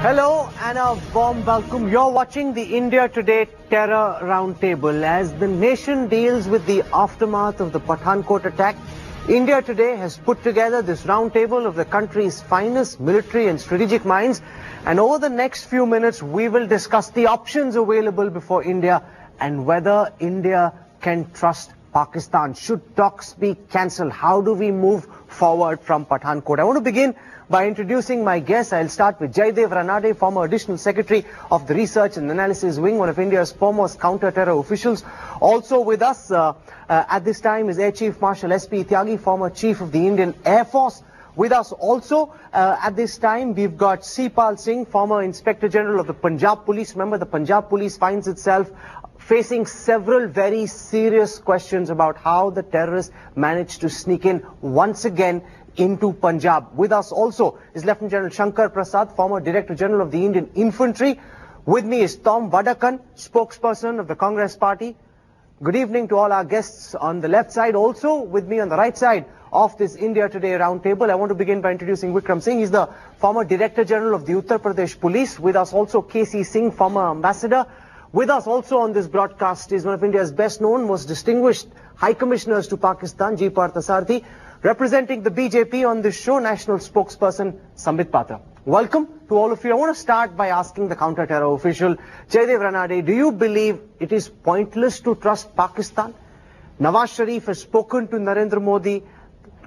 Hello and a warm welcome. You're watching the India Today Terror Roundtable. As the nation deals with the aftermath of the Pathankot attack, India Today has put together this roundtable of the country's finest military and strategic minds. And over the next few minutes, we will discuss the options available before India and whether India can trust Pakistan. Should talks be cancelled? How do we move forward from Pathankot? I want to begin by introducing my guests. I'll start with Jaidev Ranade, former Additional Secretary of the Research and Analysis Wing, one of India's foremost counter-terror officials. Also with us at this time is Air Chief Marshal S.P. Tyagi, former Chief of the Indian Air Force. With us also at this time, we've got C. Pal Singh, former Inspector General of the Punjab Police. Remember, the Punjab Police finds itself facing several very serious questions about how the terrorists managed to sneak in once again into Punjab. With us also is Lieutenant General Shankar Prasad, former Director General of the Indian Infantry. With me is Tom Vadakan, spokesperson of the Congress Party. Good evening to all our guests on the left side. Also with me on the right side of this India Today roundtable, I want to begin by introducing Vikram Singh. He's the former Director General of the Uttar Pradesh Police. With us also KC Singh, former Ambassador. With us also on this broadcast is one of India's best known, most distinguished High Commissioners to Pakistan, G Parthasarthy. Representing the BJP on this show, National Spokesperson Sambit Patra. Welcome to all of you. I want to start by asking the counter-terror official, Jaidev Ranade, do you believe it is pointless to trust Pakistan? Nawaz Sharif has spoken to Narendra Modi.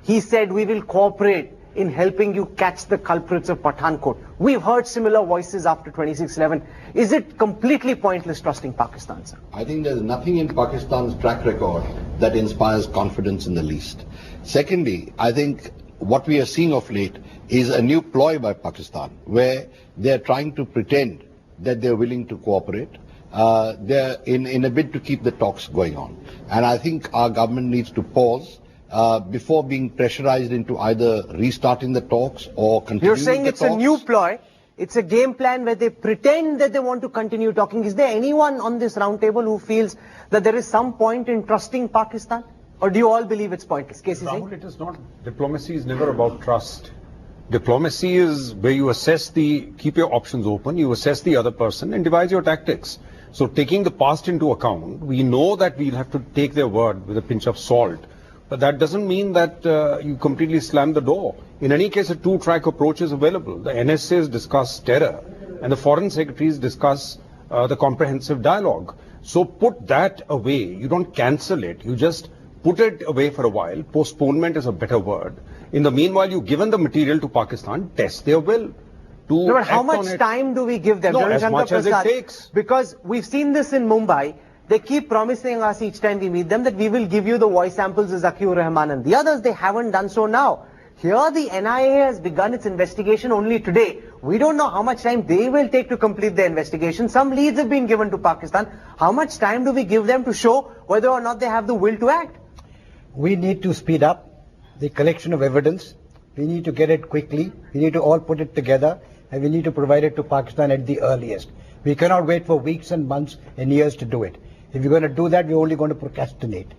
He said we will cooperate in helping you catch the culprits of Pathankot. We've heard similar voices after 26/11. Is it completely pointless trusting Pakistan, sir? I think there's nothing in Pakistan's track record that inspires confidence in the least. Secondly, I think what we are seeing of late is a new ploy by Pakistan, where they're trying to pretend that they're willing to cooperate. They're in a bid to keep the talks going on. And I think our government needs to pause before being pressurized into either restarting the talks or continuing the talks. You're saying it's a new ploy. It's a game plan where they pretend that they want to continue talking. Is there anyone on this roundtable who feels that there is some point in trusting Pakistan? Or do you all believe it's pointless? Rahul, it is not. Diplomacy is never about trust. Diplomacy is where you keep your options open, you assess the other person and devise your tactics. So taking the past into account, we know that we'll have to take their word with a pinch of salt. But that doesn't mean that you completely slam the door. In any case, a two-track approach is available. The NSAs discuss terror and the foreign secretaries discuss the comprehensive dialogue. So put that away. You don't cancel it. You just put it away for a while. Postponement is a better word. In the meanwhile, you've given the material to Pakistan. Test their will. No, but how much time do we give them? No, as much as it takes. Because we've seen this in Mumbai. They keep promising us each time we meet them that we will give you the voice samples of Zakiur Rahman and the others. They haven't done so now. Here the NIA has begun its investigation only today. We don't know how much time they will take to complete their investigation. Some leads have been given to Pakistan. How much time do we give them to show whether or not they have the will to act? We need to speed up the collection of evidence. We need to get it quickly. We need to all put it together and we need to provide it to Pakistan at the earliest. We cannot wait for weeks and months and years to do it. If you're going to do that, we're only going to procrastinate.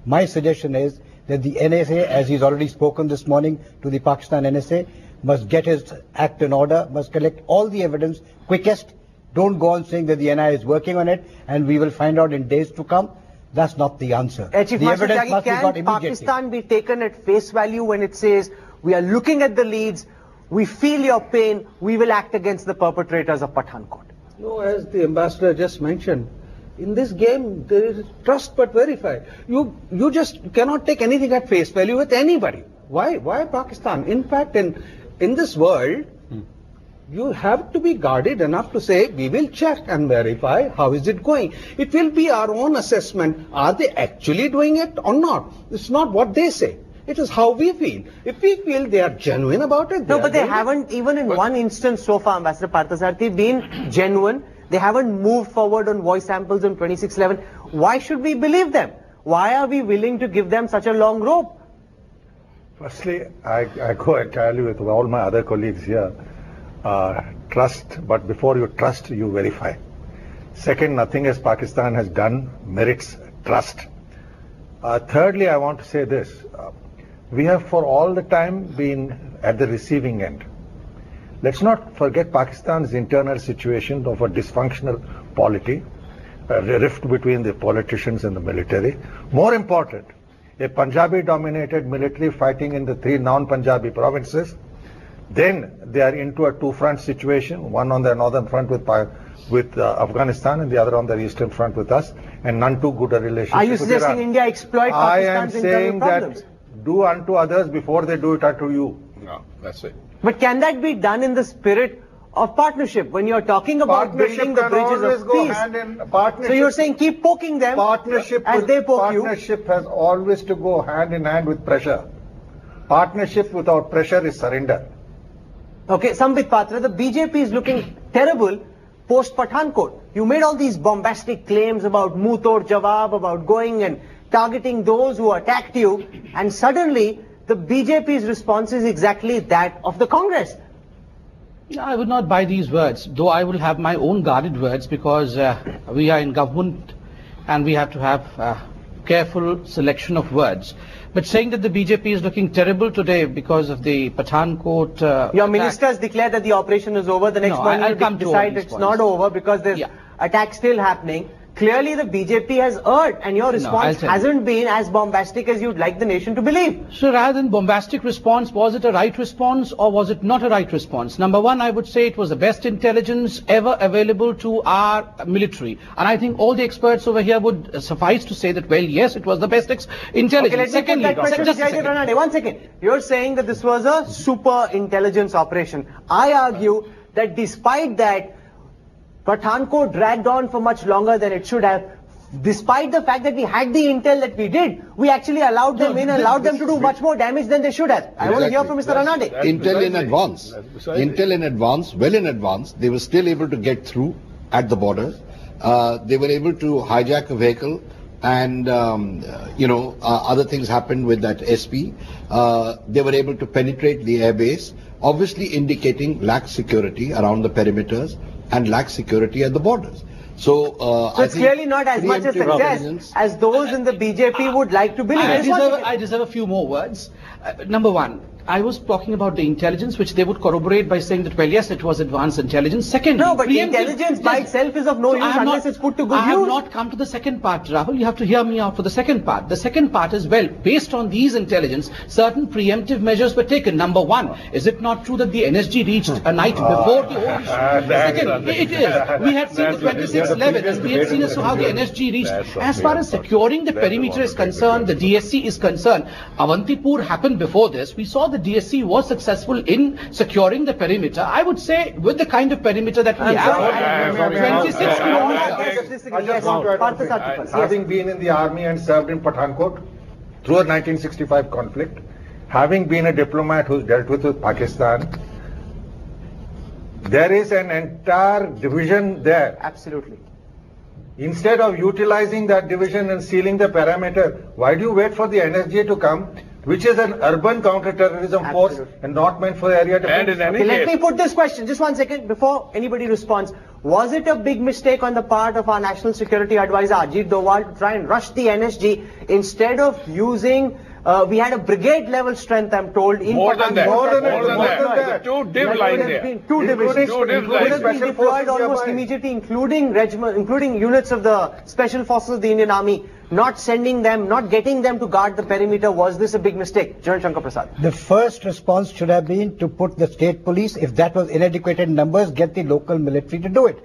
My suggestion is that the NSA, as he's already spoken this morning to the Pakistan NSA, must get his act in order, must collect all the evidence quickest. Don't go on saying that the NIA is working on it and we will find out in days to come. That's not the answer. Chief the Marshal evidence Tyagi, must be got can immediately. Pakistan be taken at face value when it says, we are looking at the leads, we feel your pain, we will act against the perpetrators of Pathankot? No, as the ambassador just mentioned, in this game there is trust but verify. You just cannot take anything at face value with anybody. Why Pakistan? In fact, in this world, you have to be guarded enough to say, we will check and verify how is it going. It will be our own assessment. Are they actually doing it or not? It's not what they say. It is how we feel. If we feel they are genuine about it. No, but they haven't, even in one instance so far, Ambassador Parthasarthy, been genuine. They haven't moved forward on voice samples in 26/11. Why should we believe them? Why are we willing to give them such a long rope? Firstly, I go entirely with all my other colleagues here. Trust, but before you trust, you verify. Second, nothing as Pakistan has done merits trust. Thirdly, I want to say this. We have for all the time been at the receiving end. Let's not forget Pakistan's internal situation of a dysfunctional polity, a rift between the politicians and the military. More important, a Punjabi-dominated military fighting in the 3 non-Punjabi provinces. Then they are into a two-front situation, one on the northern front with Afghanistan and the other on the eastern front with us, and none too good a relationship. Are you suggesting India exploit Pakistan's internal problems? I am saying that do unto others before they do it unto you. No, that's it. But can that be done in the spirit of partnership when you're talking about building the bridges of peace? So you're saying keep poking them as they poke you. Partnership has always to go hand in hand with pressure. Partnership without pressure is surrender. Okay, Sambit Patra, the BJP is looking terrible post Pathankot. You made all these bombastic claims about Muh Tod Jawab, about going and targeting those who attacked you, and suddenly the BJP's response is exactly that of the Congress. I would not buy these words, though I will have my own guarded words, because we are in government and we have to have careful selection of words. But saying that the BJP is looking terrible today because of the Pathankot Your ministers declared that the operation is over. The next morning you decide it's not over because there's attack still happening. Clearly the BJP has erred, and your response hasn't been as bombastic as you'd like the nation to believe. So rather than bombastic response, was it a right response or was it not a right response? Number one, I would say it was the best intelligence ever available to our military. And I think all the experts over here would suffice to say that, well, yes, it was the best intelligence. Okay, let me put that question to Ranade. 1 second. You're saying that this was a super intelligence operation. I argue that despite that, Pathankot dragged on for much longer than it should have. Despite the fact that we had the intel that we did, we actually allowed them in and allowed them to do much more damage than they should have. I want to hear from Mr. Ranade. Intel in advance. Intel in advance, well in advance. They were still able to get through at the border. They were able to hijack a vehicle, and other things happened with that SP. They were able to penetrate the airbase, obviously indicating lack security around the perimeters and lack security at the borders. So it's clearly not as much a success as those in the BJP would like to believe. I deserve a few more words. Number one, I was talking about the intelligence, which they would corroborate by saying that, well, yes, it was advanced intelligence. Second, no, but intelligence by itself is of no use unless it's put to good use. I have not come to the second part, Rahul. You have to hear me out for the second part. The second part is, well, based on these intelligence, certain preemptive measures were taken. Number one, is it not true that the NSG reached a night before the whole issue? Second, it is. We had seen the 2611, and we had seen as to how the NSG reached. As far as securing the perimeter is concerned, the DSC is concerned, Avantipur happened before this. We saw the DSC was successful in securing the perimeter. I would say with the kind of perimeter that we have, 26 kilometers. Having been in the army and served in Pathankot through a 1965 conflict, having been a diplomat who's dealt with Pakistan, there is an entire division there. Absolutely. Instead of utilizing that division and sealing the perimeter, why do you wait for the NSG to come, which is an urban counter-terrorism force and not meant for the area defense? Let me put this question, just 1 second, before anybody responds. Was it a big mistake on the part of our National Security Advisor, Ajit Doval, to try and rush the NSG instead of using, we had a brigade-level strength, I'm told, in More than that. Two div lines there. Two divisions. Two div Could lines. have been deployed almost immediately, including units of the Special Forces of the Indian Army. Not sending them, not getting them to guard the perimeter. Was this a big mistake? General Shankar Prasad. The first response should have been to put the state police, if that was inadequate in numbers, get the local military to do it.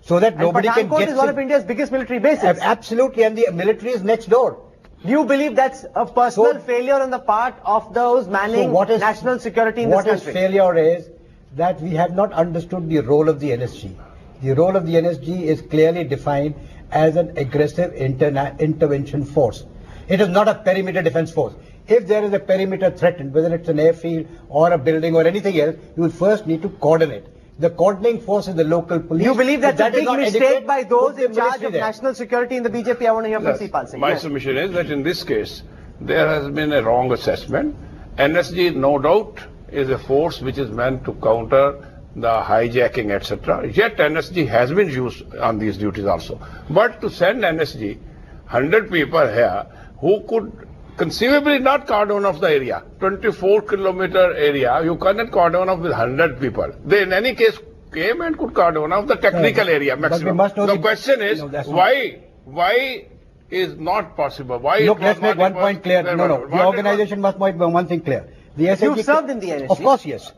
So that nobody can get... Pathankot is one of India's biggest military bases. Absolutely, and the military is next door. Do you believe that's a personal failure on the part of those manning national security in this country? What is failure is that we have not understood the role of the NSG. The role of the NSG is clearly defined as an aggressive intervention force. It is not a perimeter defense force. If there is a perimeter threatened, whether it's an airfield or a building or anything else, you will first need to coordinate. The coordinating force is the local police. You believe that's a big mistake by those in charge of national security in the BJP? I want to hear from Sipal Singh. My submission is that in this case, there has been a wrong assessment. NSG, no doubt, is a force which is meant to counter the hijacking, etc. Yet NSG has been used on these duties also. But to send NSG, 100 people here who could conceivably not cordon off the area. 24-kilometer area, you cannot cordon off with 100 people. They in any case came and could cordon off the technical area maximum. The question is, why is not possible? Why? Look, let's make one point clear. No. The organization must make one thing clear. The SAG. You served in the NSG. Of course, yes.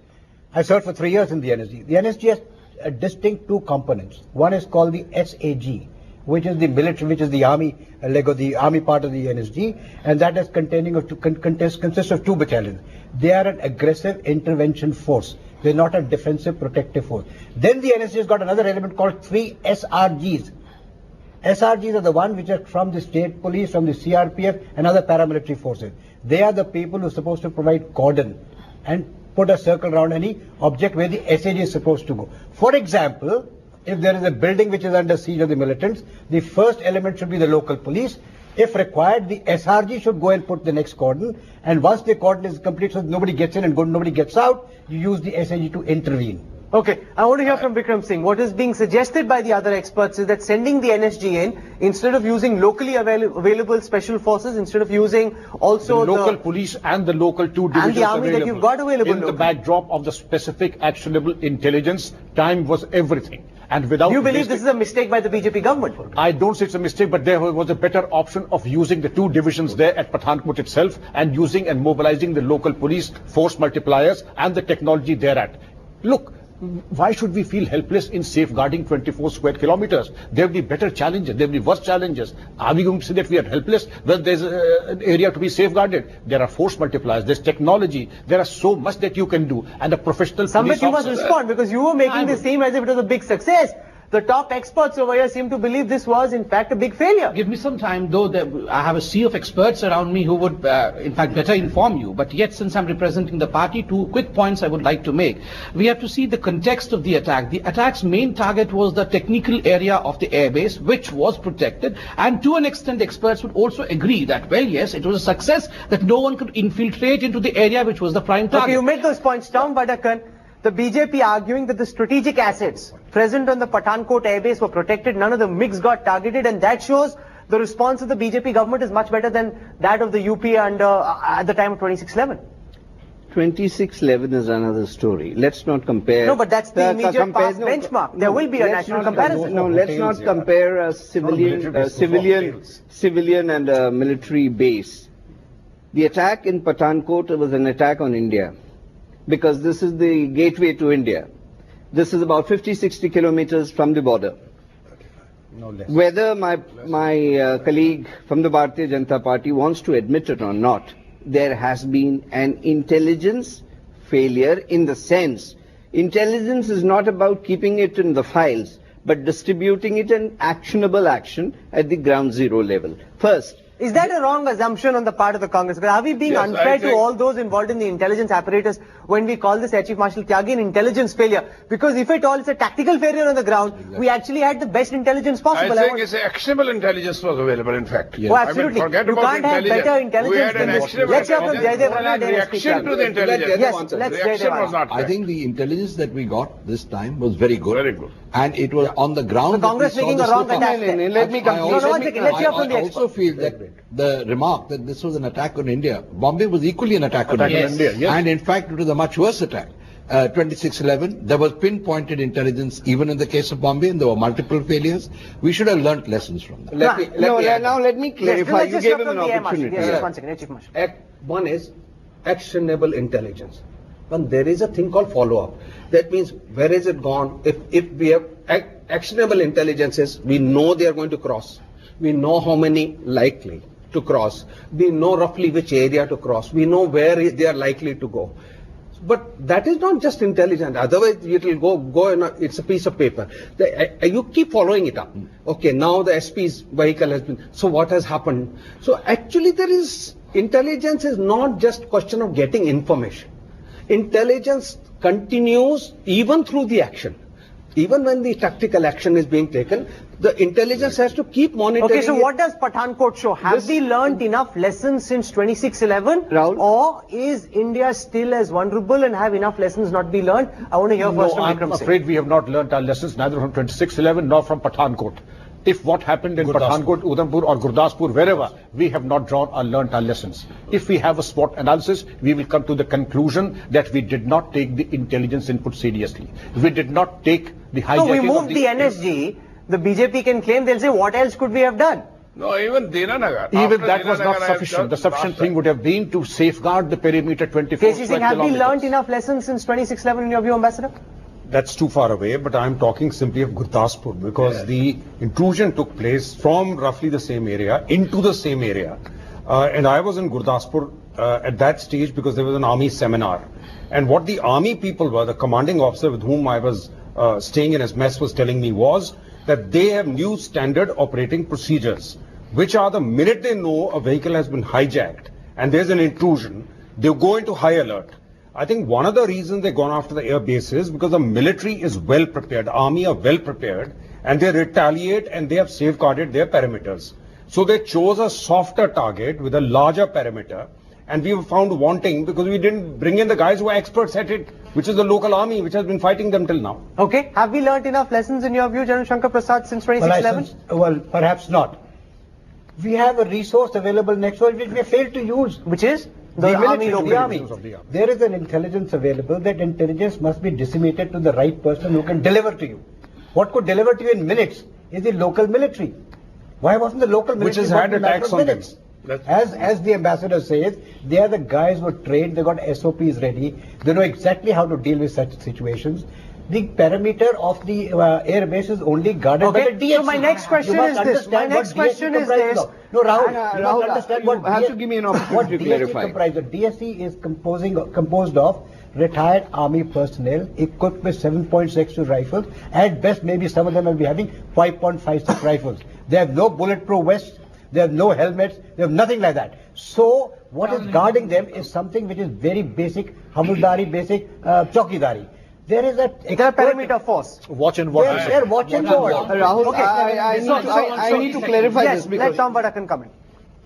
I served for 3 years in the NSG. The NSG has a distinct two components. One is called the SAG, which is the military, which is the army leg of the army part of the NSG, and that is consists of 2 battalions. They are an aggressive intervention force. They're not a defensive protective force. Then the NSG has got another element called 3 SRGs. SRGs are the ones which are from the state police, from the CRPF and other paramilitary forces. They are the people who are supposed to provide cordon and put a circle around any object where the SAG is supposed to go. For example, if there is a building which is under siege of the militants, the first element should be the local police. If required, the SRG should go and put the next cordon. And once the cordon is complete, so nobody gets in and nobody gets out, you use the SAG to intervene. Okay, I want to hear from Vikram Singh. What is being suggested by the other experts is that sending the NSG in, instead of using locally available special forces, instead of using also the local police and the local 2 divisions and the army that you've got available in the backdrop of the specific actionable intelligence, time was everything. And without you believe this is a mistake by the BJP government? I don't say it's a mistake, but there was a better option of using the 2 divisions there at Pathankot itself and using and mobilizing the local police force multipliers and the technology thereat. Look, why should we feel helpless in safeguarding 24 square kilometers? There will be better challenges, there will be worse challenges. Are we going to say that we are helpless when there's an area to be safeguarded? There are force multipliers, there's technology, there are so much that you can do, and a professional Samvit, you must respond, because you were making this seem as if it was a big success. The top experts over here seem to believe this was in fact a big failure. Give me some time, though. I have a sea of experts around me who would in fact better inform you. But yet, since I'm representing the party, 2 quick points I would like to make. We have to see the context of the attack. The attack's main target was the technical area of the airbase, which was protected. And to an extent, experts would also agree that, well, yes, it was a success that no one could infiltrate into the area which was the prime target. Okay, you make those points down, Badakan. The BJP arguing that the strategic assets present on the Pathankot airbase were protected, none of the MiGs got targeted, and that shows the response of the BJP government is much better than that of the UP at the time of 2611. 2611 is another story. Let's not compare. No, but that's the immediate past benchmark. There will be a national comparison. No, let's not compare a civilian and a military base. The attack in Pathankot was an attack on India, because this is the gateway to India. This is about 50-60 kilometers from the border. No less. Whether my colleague from the Bharatiya Janata Party wants to admit it or not, there has been an intelligence failure, in the sense, intelligence is not about keeping it in the files, but distributing it in actionable action at the ground zero level. First, is that a wrong assumption on the part of the Congress? Are we being unfair to all those involved in the intelligence apparatus when we call this Air Chief Marshal Tyagi an intelligence failure? Because if at all it's a tactical failure on the ground, we actually had the best intelligence possible. I think it's actionable intelligence was available, in fact. Yes. Oh, absolutely. I mean, forget you about can't have better intelligence than this. Let's hear from Jaidev Ranade. Reaction to the intelligence. Yes, let's reaction was not I think the intelligence that we got this time was very good. Very good. And it was on the ground. The Congress making a wrong attack. Let me come. Let's hear from the I also feel that the remark that this was an attack on India, Bombay was equally an attack on India. Yes. And in fact, it was a much worse attack. 2611, there was pinpointed intelligence even in the case of Bombay, and there were multiple failures. We should have learnt lessons from that. Let me clarify. You gave him an opportunity. Yes, 1 second, Chief Marshal. One is actionable intelligence. And there is a thing called follow-up. That means where is it gone? If we have actionable intelligences, we know they are going to cross. We know how many likely to cross. We know roughly which area to cross. We know where they are likely to go. But that is not just intelligence. Otherwise, it will go in it's a piece of paper. You keep following it up. Okay, now the SP's vehicle has been. So what has happened? So actually, intelligence is not just question of getting information. Intelligence continues even through the action. Even when the tactical action is being taken, the intelligence has to keep monitoring. Okay, so what does Pathankot show? Have we learned enough lessons since 2611? Rahul? Or is India still as vulnerable and have enough lessons not be learned? I want to hear first from Vikram Singh. I'm afraid we have not learnt our lessons, neither from 2611 nor from Pathankot. if what happened in Pathankot, Udhampur or Gurdaspur, wherever, we have not drawn or learnt our lessons. If we have a SWOT analysis, we will come to the conclusion that we did not take the intelligence input seriously. We did not take the hijacking So we moved the NSG, the BJP can claim, they'll say, what else could we have done? No, even Dinanagar. Even that was not sufficient. The sufficient thing would have been to safeguard the perimeter 24 KC Singh, have we learnt enough lessons since 26/11 in your view, Ambassador? That's too far away, but I'm talking simply of Gurdaspur because the intrusion took place from roughly the same area into the same area. And I was in Gurdaspur at that stage because there was an army seminar. And what the army people were, the commanding officer with whom I was staying in his mess was telling me was that they have new standard operating procedures, which are the minute they know a vehicle has been hijacked and there's an intrusion, they go into high alert. I think one of the reasons they've gone after the air base is because the military is well prepared, army are well prepared, and they retaliate and they have safeguarded their perimeters. So they chose a softer target with a larger perimeter, and we were found wanting because we didn't bring in the guys who are experts at it, which is the local army, which has been fighting them till now. Okay, have we learnt enough lessons in your view, General Shankar Prasad, since 26/11? Well, perhaps not. We have a resource available next door which we have failed to use. Which is? The army, the army. There is an intelligence available. That intelligence must be disseminated to the right person who can deliver to you. What could deliver to you in minutes is the local military. Why wasn't the local military? Which has had attacks on them. As the ambassador says, they are the guys who are trained, they got SOPs ready, they know exactly how to deal with such situations. The perimeter of the air base is only guarded by the DSC. So my next question is this. My next question is this. No, Rahul, Rahul, understand you what have to give me an opportunity to clarify. Comprises. The DSC is composed of retired army personnel equipped with 7.62 rifles. At best, maybe some of them will be having 5.56 rifles. They have no bulletproof vests. They have no helmets. They have nothing like that. So what is guarding them is something which is very basic, Hamuldari, basic Chowkidari. There is a perimeter force. Watch and watch. They're watch and watch. Rahul, I need to clarify this because let Tom Vadakan come in.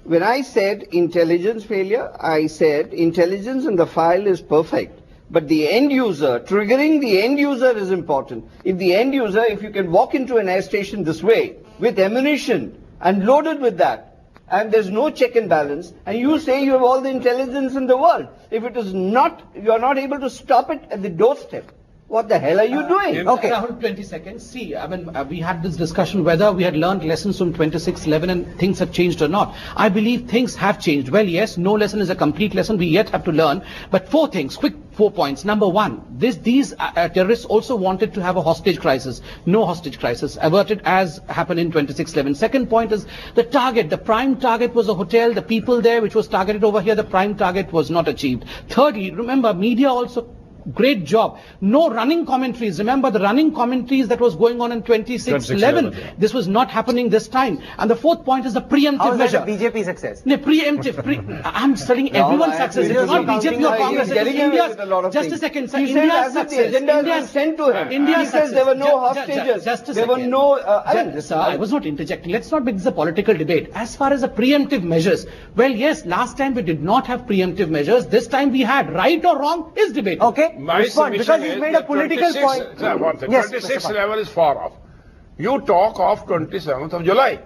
when I said intelligence failure, I said intelligence in the file is perfect. But the end user, triggering the end user is important. If the end user, if you can walk into an air station this way with ammunition and loaded with that, and there's no check and balance, and you say you have all the intelligence in the world, if it is not, you are not able to stop it at the doorstep. What the hell are you doing? Okay. Rahul, 20 seconds. See, I mean, we had this discussion whether we had learned lessons from 26/11 and things have changed or not. I believe things have changed. Well, yes, no lesson is a complete lesson. We yet have to learn. But 4 things, quick 4 points. Number 1, these terrorists also wanted to have a hostage crisis. No hostage crisis averted as happened in 26/11. Second point is the target. The prime target was a hotel. The people there, which was targeted over here, the prime target was not achieved. Thirdly, remember, media also great job. No running commentaries. Remember the running commentaries that was going on in 26/11. This was not happening this time. And the fourth point is the preemptive measure. How is that a BJP success? No, preemptive. I'm studying everyone's success. It's not BJP or Congress. It is India's. Just a second, sir. India's success. India's sent to him. India's he says there were no hostages. Just a there second. were no. Sir, I was not interjecting. Let's not make this a political debate. As far as the preemptive measures, well, yes, last time we did not have preemptive measures. This time we had. Right or wrong is debate. Okay. My Respond, because he's made a political point. Yes, 26 level is far off. You talk of 27th of July.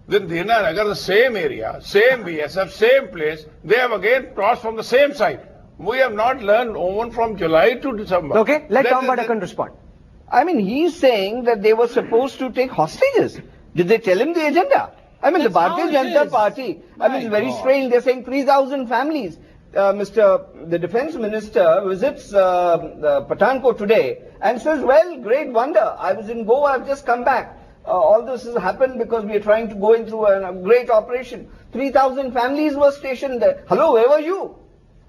Then Dinanagar, the same area, same BSF, same place, they have again crossed from the same side. We have not learned even from July to December. Okay, let Tom Vadakan respond. I mean, he's saying that they were supposed to take hostages. Did they tell him the agenda? I mean, the Bharatiya Janata Party, I mean, it's very strange. They're saying 3,000 families. The defense minister visits Pathankot today and says, well, great wonder. I was in Goa, I've just come back. All this has happened because we are trying to go in through a great operation. 3,000 families were stationed there. Hello, where were you?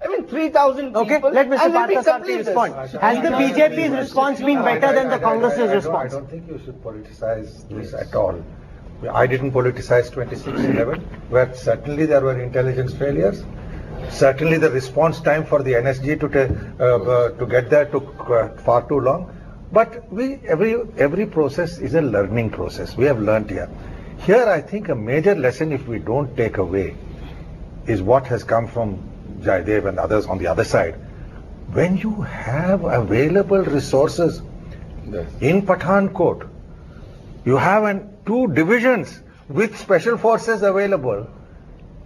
I mean, 3,000 people. Okay, let Mr. Parthasarthy respond. Has the BJP's response been better than the Congress's response? I don't think you should politicize this at all. I didn't politicize 26/11, where certainly there were intelligence failures. Certainly the response time for the NSG to get there took far too long. But every process is a learning process. We have learnt here. Here I think a major lesson, if we don't take away, is what has come from Jaidev and others on the other side. When you have available resources in Pathankot, You have two divisions with special forces available.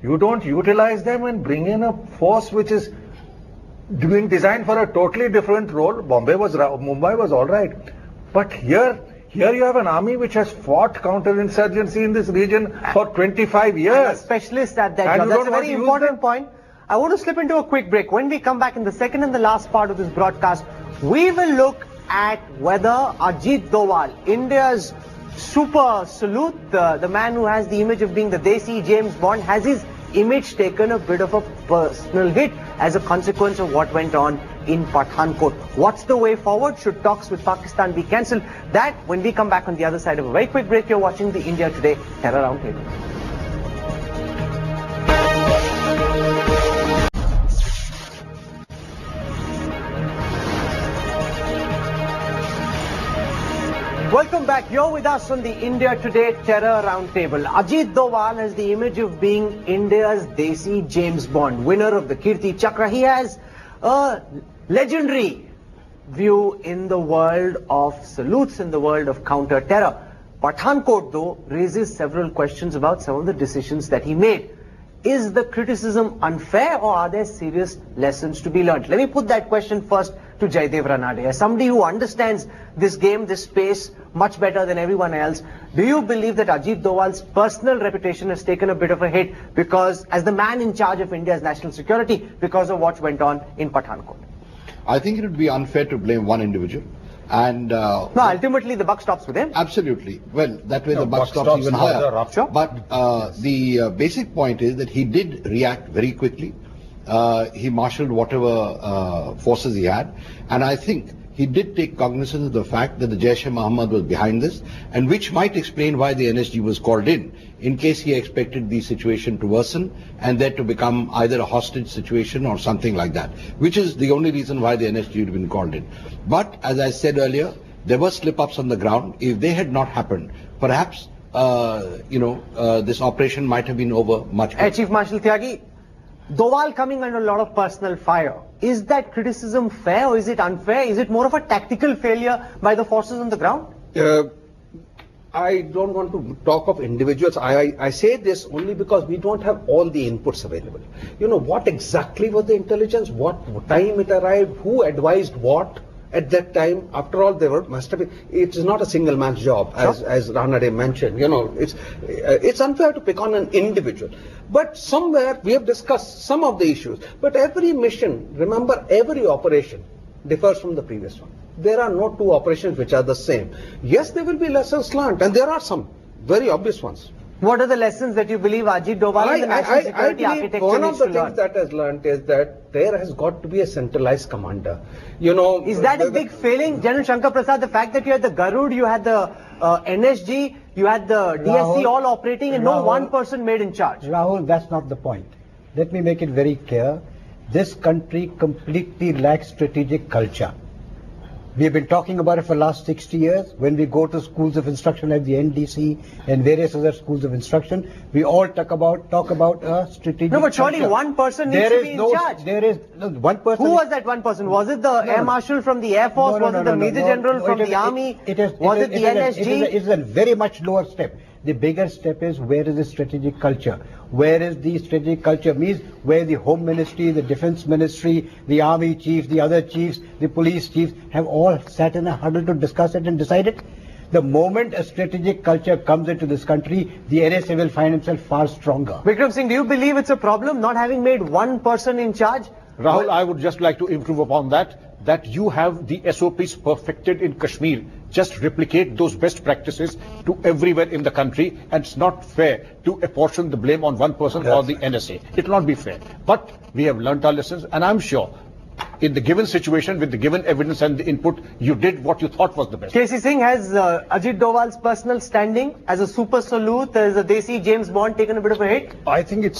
You don't utilize them and bring in a force which is being designed for a totally different role. Mumbai was all right. But here you have an army which has fought counterinsurgency in this region for 25 years. And a specialist at that job. That's a very important point. I want to slip into a quick break. When we come back in the second and the last part of this broadcast, we will look at whether Ajit Doval, India's super salute, the man who has the image of being the Desi James Bond, has his image taken a bit of a personal hit as a consequence of what went on in Pathankot. What's the way forward? Should talks with Pakistan be cancelled? That when we come back on the other side of a very quick break. You're watching the India Today Terror Roundtable. Welcome back. You're with us on the India Today Terror Roundtable. Ajit Doval has the image of being India's Desi James Bond, winner of the Kirti Chakra. He has a legendary view in the world of salutes, in the world of counter-terror. Pathankot, though, raises several questions about some of the decisions that he made. Is the criticism unfair, or are there serious lessons to be learned? Let me put that question first to Jaidev Ranade. As somebody who understands this game, this space much better than everyone else, do you believe that Ajit Doval's personal reputation has taken a bit of a hit because, as the man in charge of India's national security, because of what went on in Pathankot? I think it would be unfair to blame one individual. And no, ultimately the buck stops with him. Absolutely. Well, that way the buck stops even higher. Sure. But the basic point is that he did react very quickly. He marshaled whatever forces he had, and I think he did take cognizance of the fact that the Jaish-e-Mohammed was behind this, and which might explain why the NSG was called in case he expected the situation to worsen and there to become either a hostage situation or something like that, which is the only reason why the NSG had been called in. But as I said earlier, there were slip-ups on the ground. If they had not happened, perhaps this operation might have been over much quicker. Chief Marshal Tyagi, Doval coming under a lot of personal fire. Is that criticism fair, or is it unfair? Is it more of a tactical failure by the forces on the ground? I don't want to talk of individuals. I say this only because we don't have all the inputs available. You know, what exactly was the intelligence? What time it arrived? Who advised what at that time? After all, there must have been. It is not a single man's job, as Ranade mentioned. You know, it's unfair to pick on an individual. But somewhere we have discussed some of the issues. But every mission, remember, every operation differs from the previous one. There are no two operations which are the same. Yes, there will be lessons learned, and there are some very obvious ones. What are the lessons that you believe Ajit Doval and the national security architecture one of needs the to things learn? that has learned is that there has got to be a centralized commander. You know, is that a big failing, General Shankar Prasad? The fact that you had the Garud, you had the NSG, you had the DSC all operating, and no one person made in charge. Rahul, that's not the point. Let me make it very clear. This country completely lacks strategic culture. We have been talking about it for the last 60 years. When we go to schools of instruction like the NDC and various other schools of instruction, we all talk about strategic. No, but surely culture. One person needs to be in charge. There is no one person. Who was that one person? Was it the Air Marshal from the Air Force? Was it the Major General from the Army? Was it the NSG? It is a very much lower step. The bigger step is, where is the strategic culture? Where is the strategic culture? Means where the Home Ministry, the Defense Ministry, the Army Chiefs, the other chiefs, the police chiefs have all sat in a huddle to discuss it and decide it. The moment a strategic culture comes into this country, the NSA will find himself far stronger. Vikram Singh, do you believe it's a problem not having made one person in charge? Rahul, I would just like to improve upon that you have the SOPs perfected in Kashmir. Just replicate those best practices to everywhere in the country, and it's not fair to apportion the blame on one person or the NSA. It will not be fair. But we have learnt our lessons, and I'm sure in the given situation, with the given evidence and the input, you did what you thought was the best. KC Singh, has Ajit Doval's personal standing as a super salute, as a Desi James Bond, taken a bit of a hit? I think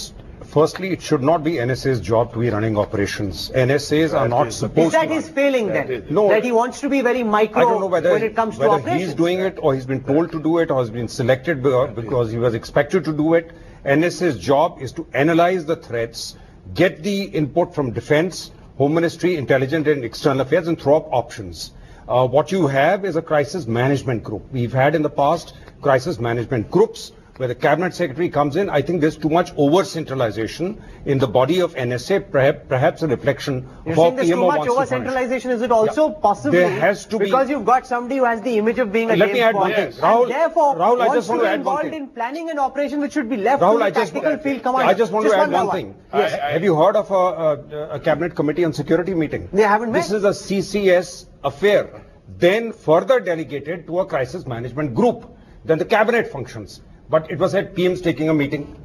firstly, it should not be NSA's job to be running operations. NSAs are not supposed to. Is that his failing then? No. That he wants to be very micro I don't know whether when it comes to operations? he's doing it, or he's been told to do it, or has been selected because he was expected to do it. NSA's job is to analyze the threats, get the input from defense, Home Ministry, Intelligence and External Affairs, and throw up options. What you have is a crisis management group. We've had in the past crisis management groups where the cabinet secretary comes in. I think there's too much over-centralization in the body of NSA, perhaps a reflection You're of how saying there's too PMO much wants to punish. over-centralization. Is it also possibly There has to be- because you've got somebody who has the image of being a Let me James add one Bond, thing. and Rahul, therefore Rahul, I wants just want to to be add one involved thing. in planning an operation which should be left Rahul, to the I just tactical field commander. I just want to add one by thing. Have you heard of a cabinet committee on security meeting? They haven't met. This is a CCS affair, then further delegated to a crisis management group. Then the cabinet functions. But it was at PM's taking a meeting.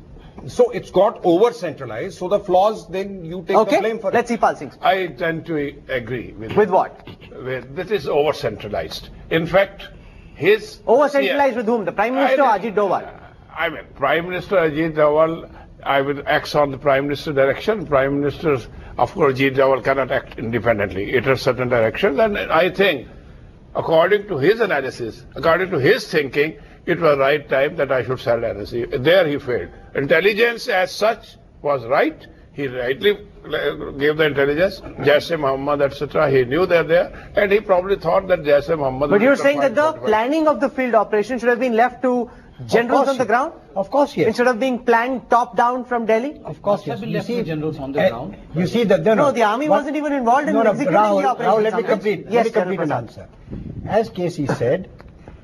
So it's got over-centralized. So the flaws, then you take the blame for it. Let's see Pal Singh. I tend to agree with With what? This is over-centralized. In fact, his... Over-centralized with whom? The Prime Minister or Ajit Doval? I mean, Prime Minister Ajit Doval, I will act on the Prime Minister direction. Prime Minister, of course, Ajit Doval cannot act independently. It has certain directions. And I think, according to his analysis, according to his thinking, it was right time that I should sell NSE. There he failed. Intelligence as such was right. He rightly gave the intelligence. Jaishe Muhammad, etc. He knew they're there. And he probably thought that Jaishe Muhammad... But you're saying that the planning of the field operation should have been left to generals on the ground? Of course, yes. Instead of being planned top down from Delhi? Of course, Must have yes. been You left see, with generals on the ground. You see that No, the army wasn't even involved in executing the operation. Rahul, let me sometimes. complete. Yes, let me complete an General answer. As Casey said,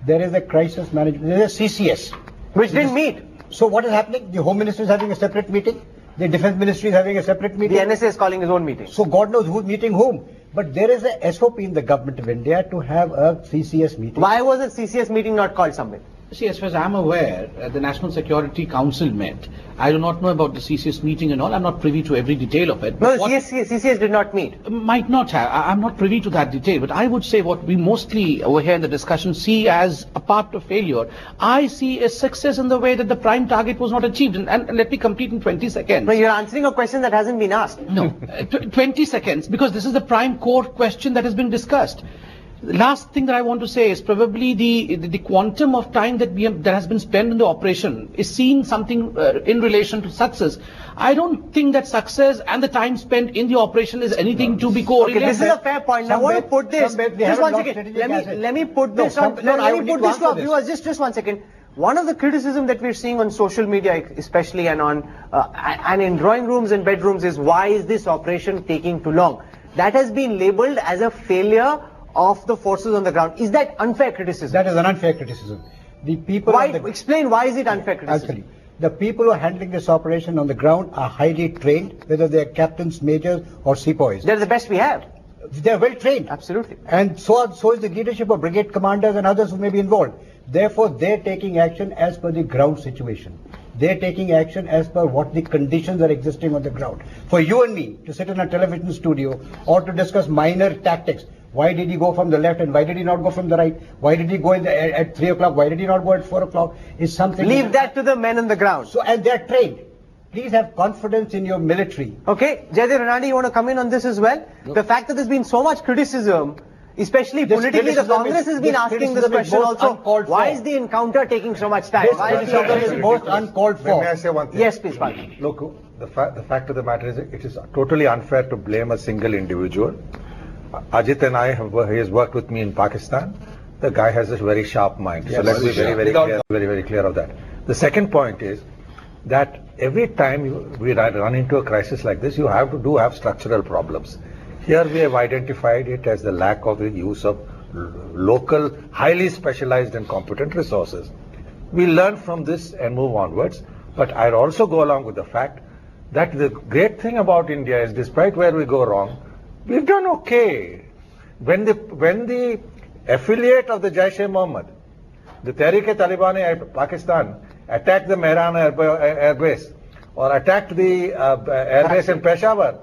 there is a crisis management. There is a CCS. Which didn't meet. So what is happening? The Home Minister is having a separate meeting. The Defense Ministry is having a separate The meeting. NSA is calling his own meeting. So God knows who's meeting whom. But there is a SOP in the government of India to have a CCS meeting. Why was a CCS meeting not called somewhere? See, as far as I'm aware, the National Security Council met. I do not know about the CCS meeting and all. I'm not privy to every detail of it. No, But the CCS did not meet. might not have. I'm not privy to that detail, but I would say what we mostly over here in the discussion see as a part of failure, I see a success in the way that the prime target was not achieved. And let me complete in 20 seconds. No, you're answering a question that hasn't been asked. No, 20 seconds, because this is the prime core question that has been discussed. The last thing that I want to say is probably the quantum of time that that has been spent in the operation is seen something in relation to success. I don't think that success and the time spent in the operation is anything to be correlated. Okay, this is a fair point. Now, I want to put this. Just one second. Let me put this on. Let me put this to our viewers. Just 1 second. One of the criticism that we're seeing on social media, especially and on and in drawing rooms and bedrooms, is why is this operation taking too long? That has been labelled as a failure of the forces on the ground. Is that unfair criticism? That is an unfair criticism. The people. Why? Explain why is it unfair criticism? Actually, the people who are handling this operation on the ground are highly trained, whether they are captains, majors, or sepoys. They're the best we have. They are well trained. Absolutely. And so is the leadership of brigade commanders and others who may be involved. Therefore, they're taking action as per the ground situation. They're taking action as per what the conditions are existing on the ground. For you and me to sit in a television studio or to discuss minor tactics, why did he go from the left and why did he not go from the right? Why did he go at 3 o'clock? Why did he not go at 4 o'clock? Is something. Leave that to the men on the ground. So, and they're trained. Please have confidence in your military. Okay, Jaidev Ranade, you want to come in on this as well? No. The fact that there's been so much criticism, especially politically, the Congress has been asking this question also. Why is the encounter taking so much time? Why is the encounter most uncalled for? May I say one thing? Yes, please, Parth. Look, the fact of the matter is it is totally unfair to blame a single individual. Ajit and I he has worked with me in Pakistan. The guy has a very sharp mind. Yes, so let's be very clear of that. The second point is that every time we run into a crisis like this, you have structural problems. Here we have identified it as the lack of the use of local, highly specialized and competent resources. We learn from this and move onwards. But I'd also go along with the fact that the great thing about India is, despite where we go wrong, we've done okay. When the affiliate of the Jaish-e-Mohammed, the Tehreek-e-Taliban Pakistan, attacked the Mehran Air Base or attacked the air base in Peshawar,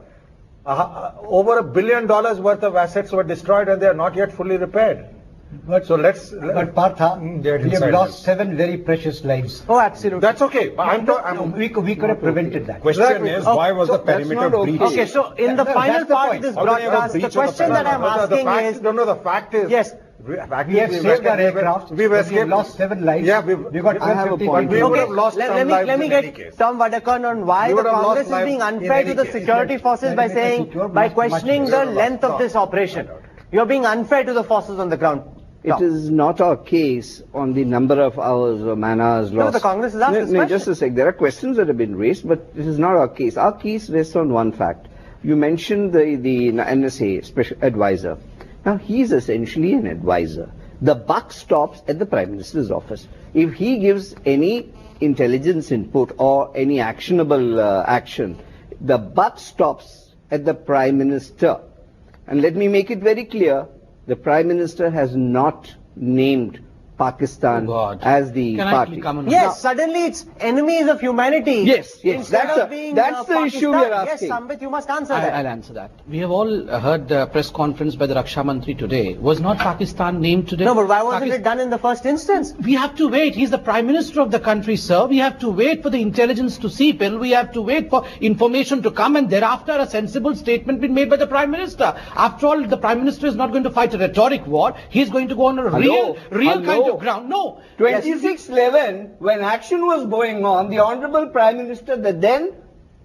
over $1 billion worth of assets were destroyed and they are not yet fully repaired. But Partha, we have lost 7 very precious lives. Oh, absolutely. That's okay. We could have prevented that. Question is, why was the perimeter breached? Okay, so in the final part of this broadcast, the question that I'm asking is... No, the fact is... Yes. We have saved our aircraft. We have lost 7 lives. Yeah, we got 150. We would have lost some lives. Let me get Tom Vadakar on why the Congress is being unfair to the security forces by saying, by questioning the length of this operation. You're being unfair to the forces on the ground. It is not our case on the number of hours or man-hours lost. No, the Congress has asked this question. Just a sec. There are questions that have been raised, but it is not our case. Our case rests on one fact. You mentioned the NSA special advisor. Now, he is essentially an advisor. The buck stops at the Prime Minister's office. If he gives any intelligence input or any actionable action, the buck stops at the Prime Minister. And let me make it very clear, the Prime Minister has not named Pakistan as the party. Yes, suddenly it's enemies of humanity. Yes, Instead of being, that's the Pakistan. issue we are asking. Yes, Sambit, you must answer that. I'll answer that. We have all heard the press conference by the Raksha Mantri today. Was not Pakistan named today? No, but why wasn't it done in the first instance? We have to wait. He's the Prime Minister of the country, sir. We have to wait for the intelligence to seep in. We have to wait for information to come, and thereafter a sensible statement be made by the Prime Minister. After all, the Prime Minister is not going to fight a rhetoric war. He's going to go on a real kind of ground. No. 26/11, when action was going on, the Honorable Prime Minister, the then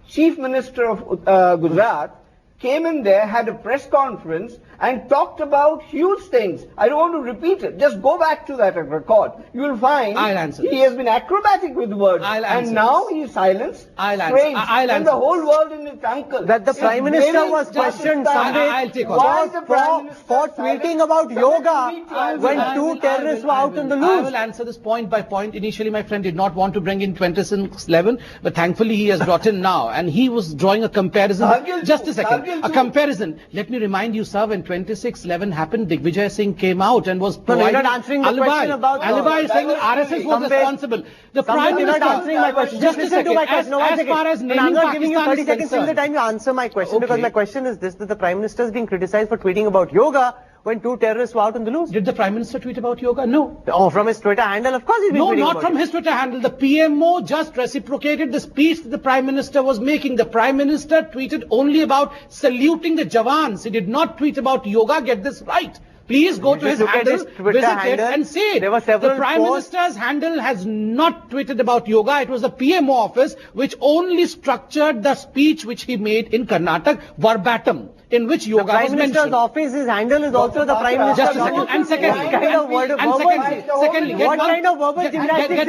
Chief Minister of Gujarat, came in there, had a press conference and talked about huge things. I don't want to repeat it. Just go back to that record. You will find he has been acrobatic with words. And now he is silenced, framed, and the whole world in his ankle. That the Prime Minister was questioned for tweeting about yoga when two terrorists were out on the loose. I will answer this point by point. Initially, my friend did not want to bring in 26/11, but thankfully he has brought in now. And he was drawing a comparison. Just a second. A comparison. Let me remind you, sir, when 26/11 happened, Digvijay Singh came out and was providing you're not answering the question about alibi saying that RSS was responsible. The Prime Minister... You're not answering my question. Just listen to my question. As far as naming I'm not giving you 30 seconds till the time you answer my question, because my question is this, that the Prime Minister is being criticized for tweeting about yoga when two terrorists were out on the loose. Did the Prime Minister tweet about yoga? No. Oh, from his Twitter handle? Of course he's been tweeting about not from his Twitter handle. The PMO just reciprocated the speech that the Prime Minister was making. The Prime Minister tweeted only about saluting the Jawans. He did not tweet about yoga. Get this right. Please go to his handle, visit it and see it. There were several the Prime Minister's handle has not tweeted about yoga. It was the PMO office which only structured the speech which he made in Karnataka verbatim, in which yoga was mentioned. The Prime Minister's office, his handle is also the Prime Minister's office. Just a second. And secondly, what kind of verbal gymnastics is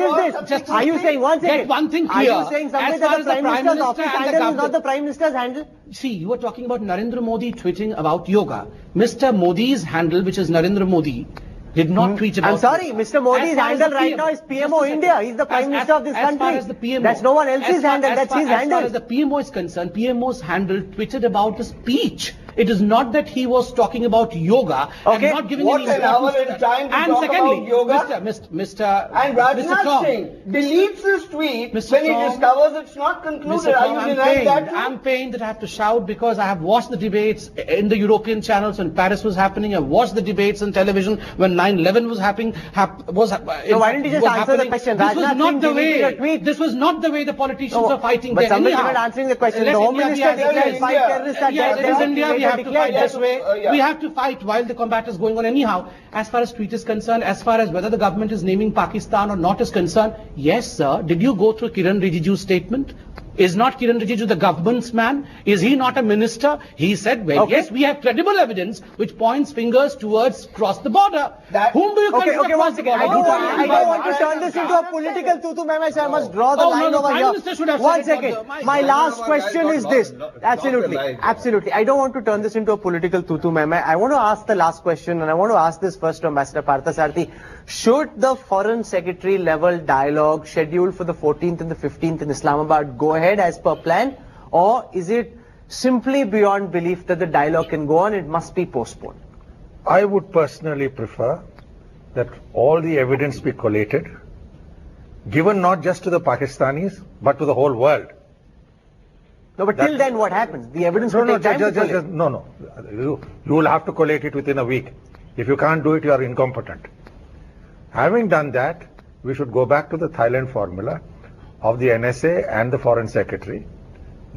this? Are you saying one second? Get one thing clear. Are you saying something that the Prime Minister's office handle is not the Prime Minister's handle? See, you were talking about Narendra Modi tweeting about yoga. Mr. Modi's handle, which is Narendra Modi, did not tweet about... I'm sorry, Mr. Modi's handle right now is PMO India. He's the Prime Minister of this country. As far as the PMO, that's no one else's handle, that's his handle. As far as the PMO is concerned, PMO's handle tweeted about the speech. It is not that he was talking about yoga and not giving any importance to that. And secondly, Mr. And Rajnath Singh deletes his tweet when he discovers it's not concluded. Are you denying that? I'm pained that I have to shout because I have watched the debates in the European channels when Paris was happening. I've watched the debates on television when 9/11 was happening. So why didn't you just answer the question? This was not the way. This was not the way the politicians are fighting there. But somebody's not answering the question. The Home Minister declared 5 terrorists are dead. This is India. We have to fight this way. We have to fight while the combat is going on anyhow. As far as tweet is concerned, as far as whether the government is naming Pakistan or not is concerned, yes, sir. Did you go through Kiran Rijiju's statement? Is not Kiran Rijiju the government's man? Is he not a minister? He said, well, yes, we have credible evidence which points fingers towards cross the border. Whom do you consider once again, I don't want to turn this into a political tutu meme, so I must draw the line over here. One second. My last question is this. Absolutely. I don't want to turn this into a political tutu meme. I want to ask the last question, and I want to ask this first to Ambassador Parthasarthy. Should the Foreign Secretary level dialogue scheduled for the 14th and the 15th in Islamabad go ahead as per plan, or is it simply beyond belief that the dialogue can go on, it must be postponed? I would personally prefer that all the evidence be collated, given not just to the Pakistanis, but to the whole world. No, but till then what happens? The evidence will take time to collate. No. You will have to collate it within a week. If you can't do it, you are incompetent. Having done that, we should go back to the Thailand formula of the NSA and the Foreign Secretary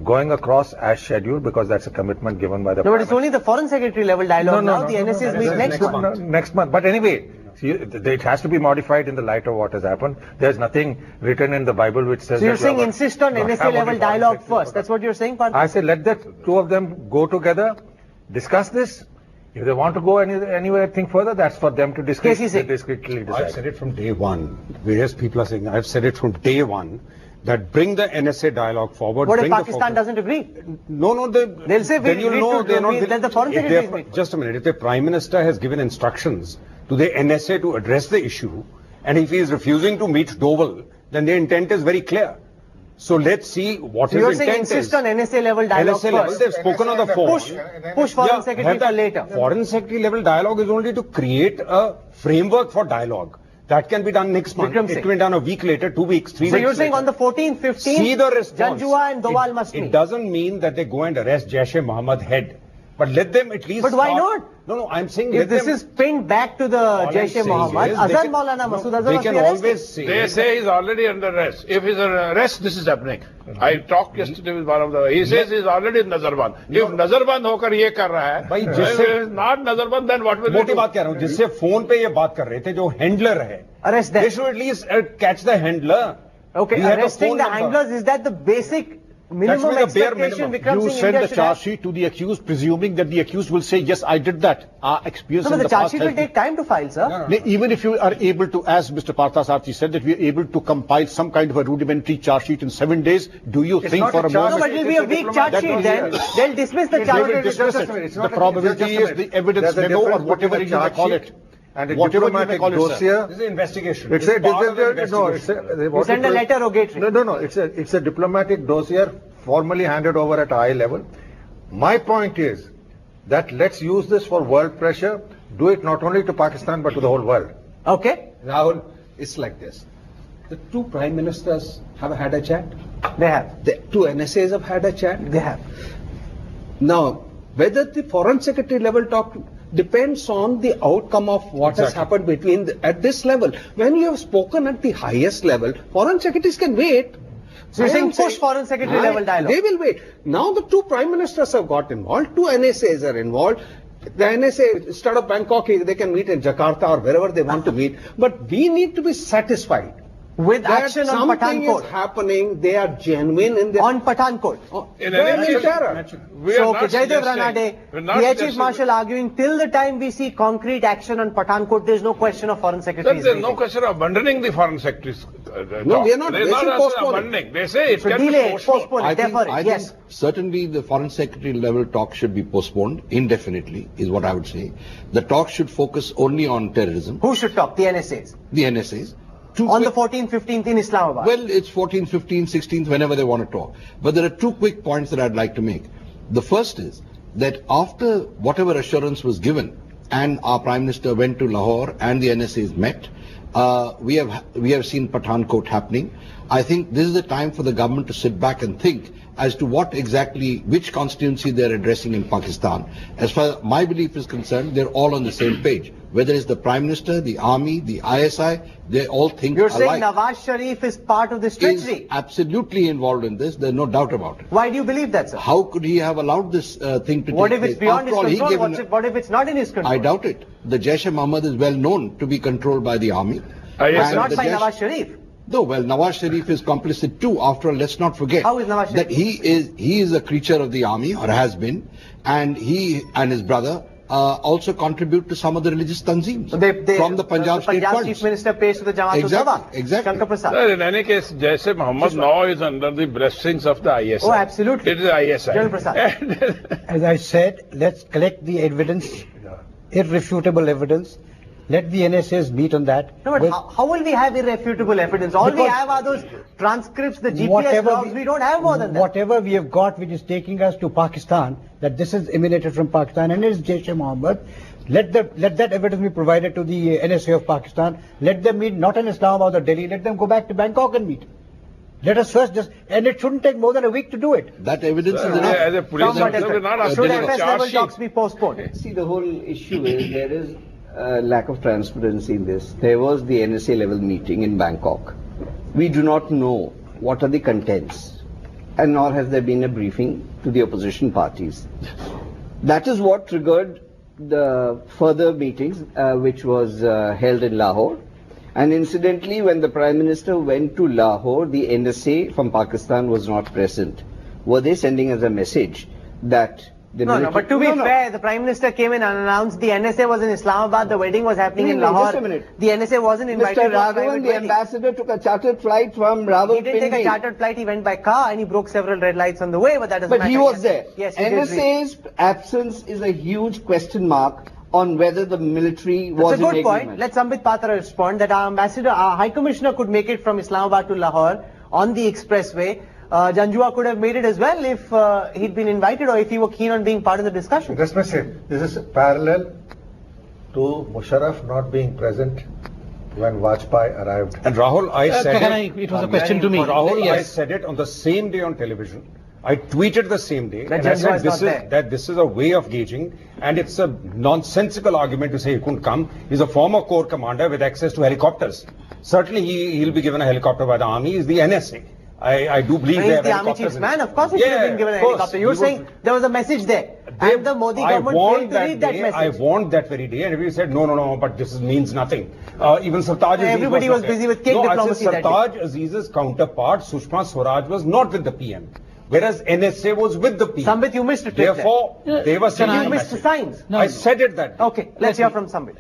going across as scheduled, because that's a commitment given by the... No, but it's only the Foreign Secretary level dialogue now. The NSA's meet next month. Next month. But anyway, see, it has to be modified in the light of what has happened. There's nothing written in the Bible which says... So you're saying insist on NSA level dialogue first. That's what you're saying, Partha? I say let the two of them go together, discuss this. If they want to go anything further, that's for them to KCC. discreetly I've decide. said it from day one. Various people are saying, I've said it from day one, that bring the NSA dialogue forward. What if bring the Pakistan focus. doesn't agree? No, They'll say then we you'll need know to they're not. let the foreign if secretaries they're- meet. Just a minute. If the Prime Minister has given instructions to the NSA to address the issue, and if he is refusing to meet Doval, then their intent is very clear. So let's see what So his you're intent saying is. insist on NSA level dialogue NSA level, first. they've spoken on the phone. Push foreign Yeah, secretary have for that. later. Foreign secretary level dialogue is only to create a framework for dialogue. That can be done next month. Vikram It Singh. can be done a week later, 2 weeks, 3 So weeks you're saying later. on the 14th, 15th, See the response. Janjua and Doval must It meet. doesn't mean that they go and arrest Jaish-e-Mohammed head. But let them at least But why start- not? No, I'm saying If let this them... is pinned back to the All I'm Jaish-e-Mohammed, saying is they Azhar can- Maulana no, Masood Azhar they must can be arrested. always say... They say he's already under arrest. If he's under arrest, this is happening. I talked yesterday with one of the... He says he's already in Nazarband. If Nazarband hokar ye kar raha hai, भाई if जिससे it's not Nazarband, then what will he मोटी do? बात कह रहा हूँ जिससे phone पे ये बात कर रहे थे जो हैंडलर है Arrest them. they should at least catch the handler. Okay, We have the arresting phone the number. handlers, is that the basic minimum That's the bare expectation minimum. Vikram You Singh send India the should charge have? sheet to the accused, presuming that the accused will say, yes, I did that. Our experience No, in but the charge past sheet will has take time to file, sir. Even if you are able to, as Mr. Parthasarthy said, that we are able to compile some kind of a rudimentary charge sheet in 7 days, do you think not for a a charge No, moment... but it will be a weak charge sheet then. They'll dismiss the They charge will sheet. dismiss Just a minute, it. it's The not a- probability just a is minute. the evidence There's a memo or difference whatever between you a may charge call sheet it. and a Whatever you may diplomatic call it, sir. dossier. This is an investigation. It's This a is part of the no. investigation. You send a letter rogatory. No. It's a diplomatic dossier formally handed over at a high level. My point is that let's use this for world pressure. Do it not only to Pakistan but to the whole world. Okay, Rahul, it's like this. The two prime ministers have had a chat. they have. The two NSAs have had a chat. They have. Now, whether the foreign secretary level talk depends on the outcome of what has happened between at this level. When you have spoken at the highest level, foreign secretaries can wait. So you're I saying am push foreign secretary level dialogue. They will wait. Now the two prime ministers have got involved, two NSAs are involved. The NSA, instead of Bangkok, they can meet in Jakarta or wherever they want to meet. But we need to be satisfied With that action on something is Pathankot. happening. They are genuine in their... On Pathankot. In They are any case, terror. we So, are not Jaydev suggesting- Ranade, we're the not Air Chief suggesting- Marshal arguing, till the time we see concrete action on Pathankot, there is no question of foreign secretaries. There's no meeting. question of abandoning the foreign secretaries. No, we are not. They're They should not postpone it. abandoning. They say it So can be delay, postponed. postpone it, defer it, yes. think certainly the foreign secretary level talk should be postponed indefinitely, is what I would say. The talk should focus only on terrorism, Who should talk? The NSAs. the NSAs. On the 14th, 15th in Islamabad. Well, it's 14th, 15th, 16th, whenever they want to talk. But there are two quick points that I'd like to make. The first is that after whatever assurance was given and our Prime Minister went to Lahore and the NSAs met, we have seen Pathankot happening. I think this is the time for the government to sit back and think as to which constituency they're addressing in Pakistan. As far as my belief is concerned, they're all on the same page. Whether it's the Prime Minister, the Army, the ISI, they all think You're alike. saying Nawaz Sharif is part of this Is treachery. absolutely involved in this. There's no doubt about it. Why do you believe that, sir? How could he have allowed this thing to What take if it's place? beyond After all, his he control? gave What if it's not in his control? I doubt it. The Jaish-e-Mohammed is well known to be controlled by the army. Yes, And Not the by Jaish- Nawaz Sharif. No, well, Nawaz Sharif is complicit too. After all, let's not forget How is Nawaz Sharif? that he is a creature of the army, or has been, and he and his brother also contribute to some of the religious tanzeems So from the Punjab state funds. Chief Minister pays to the Jamaat Exactly, exactly. Shankar Prasad. Sir, in any case, Jaise Mohammed now is under the blessings of the ISI. Oh, absolutely. It is the ISI. General Prasad. And- As I said, let's collect the evidence, irrefutable evidence. Let the NSAs meet on that. No, but With how will we have irrefutable evidence? All we Because have are those transcripts, the GPS whatever logs. We don't have more than that. Whatever we have got, which is taking us to Pakistan, that this is emanated from Pakistan and is Jaish-e-Mohammed. Let that evidence be provided to the NSA of Pakistan. Let them meet not in Islamabad or Delhi. Let them go back to Bangkok and meet. Let us first just, and it shouldn't take more than a week to do it. That evidence is Sir, enough. as a police Sounds officer, we're not asking Should for FS charge level sheet. talks be postponed? See, the whole issue is there is a lack of transparency in this. There was the NSA level meeting in Bangkok. We do not know what are the contents, and nor has there been a briefing to the opposition parties. That is what triggered the further meetings, which was held in Lahore. And incidentally, when the Prime Minister went to Lahore, the NSA from Pakistan was not present. Were they sending us a message that The No, military- but to be fair, the Prime Minister came in and announced the NSA was in Islamabad, the wedding was happening in Lahore. Just a minute. The NSA wasn't invited Mr. to a private Raghavan, the wedding. ambassador, took a chartered flight from Rawalpindi. He didn't take a chartered flight, he went by car and he broke several red lights on the way, but that doesn't But matter. he was there. Yes, he did read. NSA's absence is a huge question mark on whether the military was That's a good in point. agreement. Let Sambit Patra respond that our ambassador, our High Commissioner could make it from Islamabad to Lahore on the expressway. Janjua could have made it as well if he'd been invited or if he were keen on being part of the discussion. Just may say, this is parallel to Musharraf not being present when Vajpayee arrived. And Rahul, I said it was a question to me. Rahul, I Yes. said it on the same day on television. I tweeted the same day, That and I Janjua said is not there. this is a way of gauging, and it's a nonsensical argument to say he couldn't come. He's a former corps commander with access to helicopters. Certainly, he'll be given a helicopter by the army. He's the NSA. I do believe He's they have the army helicopters chief's in- man. Of course he should have been given a of course. helicopter. You're He saying would- there was a message there. And the Modi government failed to read that message. I warned that very day, and everybody said, no, but this means nothing. Even Sartaj Aziz Everybody was not busy there. with cake diplomacy I that said Sartaj Aziz's counterpart, Sushma Swaraj, was not with the PM, whereas NSA was with the PM. Sambit, you missed a trick Therefore, they were sending You a missed the message. signs. I said it that day. Okay, let's hear from Sambit.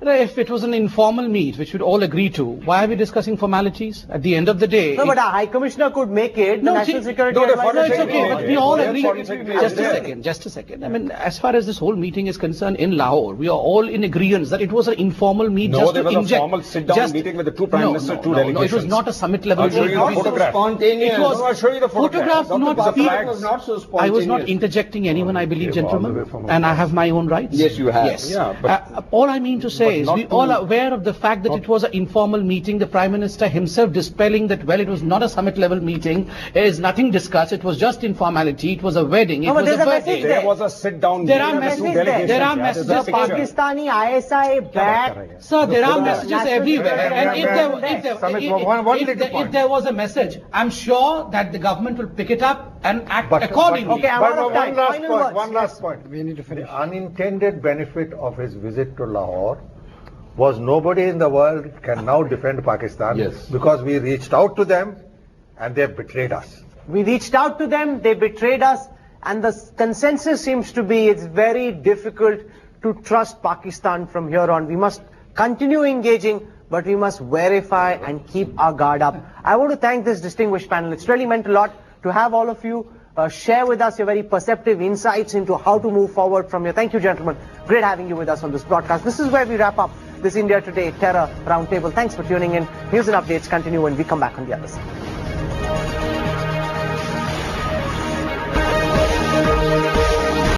If it was an informal meet, which we'd all agree to, why are we discussing formalities? At the end of the day... No, but our High Commissioner could make it. No, the National see- Security No, the Advisor. No, it's Foreign okay, but we all Foreign agree. Foreign Secretary Just a is there. second, just a second. I mean, as far as this whole meeting is concerned in Lahore, we are all in agreement that it was an informal meet No, just there to was a inject. formal sit-down meeting with the two Prime Ministers, two No, it was delegations. not a summit level I'll show meeting. you the It was photograph. Spontaneous. It was No, I'll show you the photograph. do not The speak. flags. was not so I spontaneous. was not interjecting anyone, I believe, came all the way gentlemen, from and I have my own rights. Yes, you have. Yes. Yeah, but- All I mean to say is not we to- all are aware of the fact that it was an informal meeting. The Prime Minister himself dispelling that, well, it was not a summit level meeting. There is nothing discussed. It was just informality. It was a wedding. It No, but was a there's a birthday. message There was a sit-down There meeting are with the messages two there. delegations. There are Yeah, messages. there's a The picture. Pakistani ISI back. Sir, there are The messages national everywhere. security And Samit, if there was a message, I'm sure that the government will pick it up and act accordingly. Okay, I'm But out of time. one last Final point. words. One last point. We need to finish. The unintended benefit of his visit to Lahore was nobody in the world can now defend Pakistan Yes. because we reached out to them and they betrayed us. We reached out to them, they betrayed us, and the consensus seems to be it's very difficult to trust Pakistan from here on. We must continue engaging, but we must verify and keep our guard up. I want to thank this distinguished panel. It's really meant a lot to have all of you share with us your very perceptive insights into how to move forward from here. Thank you, gentlemen. Great having you with us on this broadcast. This is where we wrap up this India Today Terror Roundtable. Thanks for tuning in. News and updates continue when we come back on the other side.